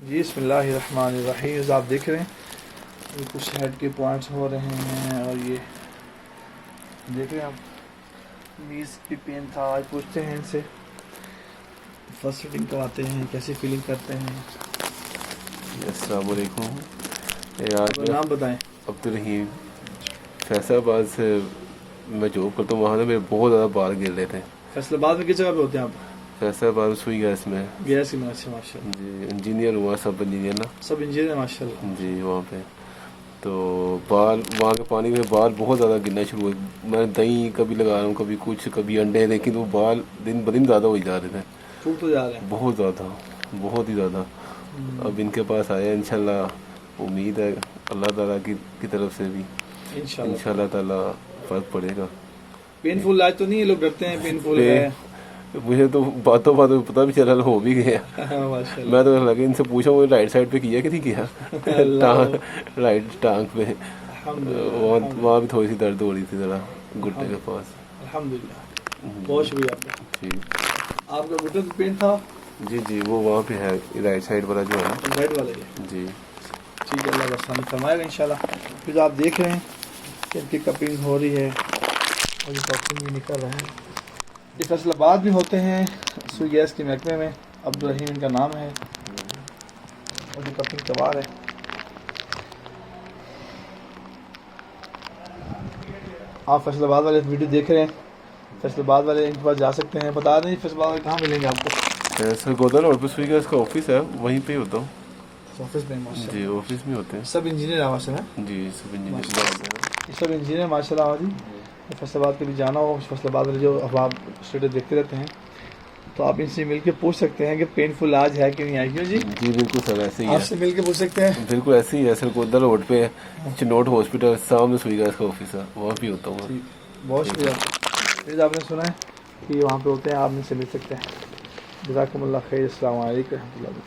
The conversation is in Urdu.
جی بسم اللہ الرحمن الرحیم. آپ دیکھ رہے ہیں یہ کچھ ہیڈ کے پوائنٹس ہو رہے ہیں اور یہ دیکھ رہے ہیں آپ نیز بھی پین تھا. آج پوچھتے ہیں ان سے فرسٹ سیٹنگ کرواتے ہیں کیسی فیلنگ کرتے ہیں. السلام علیکم. نام بتائیں. عبدالرحیم. فیصل آباد سے میں جاب کرتا ہوں. وہاں سے میرے بہت زیادہ بال گر رہے تھے. فیصل آباد میں کس جگہ پہ ہوتے ہیں آپ؟ فیصل آباد سوئی گیس میں. گیس کی ماشاء اللہ. جی انجینئر ہوا, سب انجینئر نا. سب انجینئر ماشاء اللہ. جی وہاں پہ تو بال وہاں کے پانی میں بال بہت زیادہ گرنا شروع ہوئے. میں دہی کبھی لگا رہا ہوں, کبھی کچھ, کبھی انڈے, لیکن وہ بال دن بدن زیادہ ہو جا رہے تھے. ٹوٹ تو جا رہے ہیں بہت زیادہ, بہت ہی زیادہ. اب ان کے پاس آیا انشاءاللہ. امید ہے اللہ تعالیٰ کی طرف سے بھی انشاءاللہ تعالیٰ فرق پڑے گا. پین فل علاج تو نہیں ہے, لوگ ڈرتے ہیں پین فل ہے. مجھے تو باتوں پتہ بھی چلا ہو بھی گیا. میں تو لگے ان سے پوچھا وہ رائٹ سائڈ پہ کیا کہ نہیں کیا, رائٹ ٹانگ پہ. وہاں بھی تھوڑی سی درد ہو رہی تھی ذرا گھٹنے کے پاس. الحمدللہ بہت شکریہ آپ کا. جی آپ کا گھٹنے پین تھا؟ جی وہ وہاں پہ ہے رائٹ سائڈ والا جو ہے. رائٹ والا جی ٹھیک ہے, اللہ بس ہم فرمائے گا انشاءاللہ. پھر آپ دیکھ رہے ہیں کہ ان کی کپنگ ہو رہی ہے اور یہ ٹاکسن بھی نکل رہا ہے. یہ فیصل آباد بھی ہوتے ہیں سوئی گیس کے محکمے میں. عبدالرحیم ان کا نام ہے اور یہ کپنگ کروا رہے ہیں. آپ فیصل آباد والے ویڈیو دیکھ رہے ہیں, فیصل آباد والے ان کے پاس جا سکتے ہیں. بتا دیں فیصل آباد والے کہاں ملیں گے آپ کو؟ سر گودال روڈ پہ سوئی گیس کا آفس ہے, وہیں پہ ہی ہوتا ہوں. آفس میں جی آفس میں ہوتے ہیں. سب انجینئر ہیں ماشاء اللہ. جی سب انجینئر. سب انجینئر ماشاء اللہ. جی فیصل آباد کے بھی جانا ہو, فیصل آباد والے جو احباب اسٹیٹس دیکھتے رہتے ہیں تو آپ ان سے مل کے پوچھ سکتے ہیں کہ پین فل علاج ہے کہ نہیں ہے. کیوں جی بالکل سر ایسے ہی ہے. آپ سے مل کے پوچھ سکتے ہیں. بالکل ایسے ہی ہے سر. گودال روڈ پہ چنوٹ ہاسپٹل سامنے سوئی گیس کا آفس ہے, وہاں پہ ہوتا ہوں. بہت شکریہ. پھر آپ نے سنا ہے کہ وہاں پہ ہوتے ہیں, آپ ان سے مل سکتے ہیں. جزاکم اللہ خیر. السلام علیکم و رحمۃ اللہ.